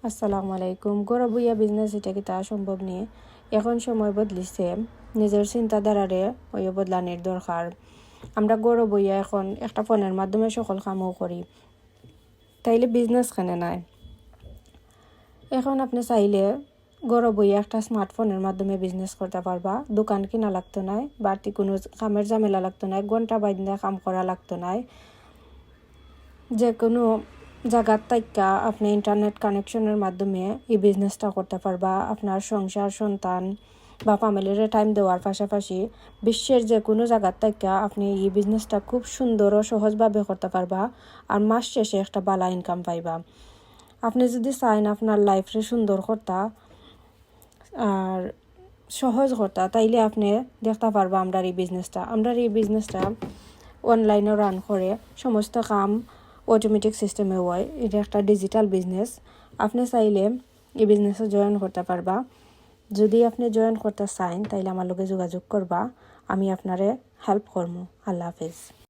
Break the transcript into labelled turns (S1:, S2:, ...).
S1: আসসালামু আলাইকুম। গড় বইয়া বিজনেস এটা কি তা সম্ভব নিয়ে এখন সময় বদলিছে, নিজের চিন্তাধারারে ওই বদলানির দরকার। আমরা গড় বইয়া এখন একটা ফোনের মাধ্যমে সকল কামও করি, তাইলে বিজনেস কেনে নাই? এখন আপনি চাইলে গড় বইয়া একটা স্মার্টফোনের মাধ্যমে বিজনেস করতে পারবা। দোকান কিনা লাগতো নাই, বাড়তি কোনো কামের ঝামেলা লাগতো নাই, ঘন্টা বাইন্দা কাম করা লাগতো নাই। যে কোনো জায়গার তাইকা আপনি ইন্টারনেট কানেকশনের মাধ্যমে এই বিজনেসটা করতে পারবা। আপনার সংসার, সন্তান বা ফ্যামিলির টাইম দেওয়ার পাশাপাশি বিশ্বের যে কোনো জায়গার তাইকা আপনি এই বিজনেসটা খুব সুন্দর ও সহজভাবে করতে পারবা, আর মাস শেষে একটা ভালো ইনকাম পাইবা। আপনি যদি চাইন আপনার লাইফে সুন্দর করতা আর সহজ করতা, তাইলে আপনি দেখতে পারবা আমরা এই বিজনেসটা অনলাইনে রান করে, সমস্ত কাম অটোমেটিক সিস্টেমে হয়। এটা একটা ডিজিটাল বিজনেস। আপনি চাইলে এই বিজনেসে জয়েন করতে পারবা। যদি আপনি জয়েন করতে চান তাইলে আমার লগে যোগাযোগ করবা, আমি আপনারে হেল্প করবো। আল্লাহ হাফেজ।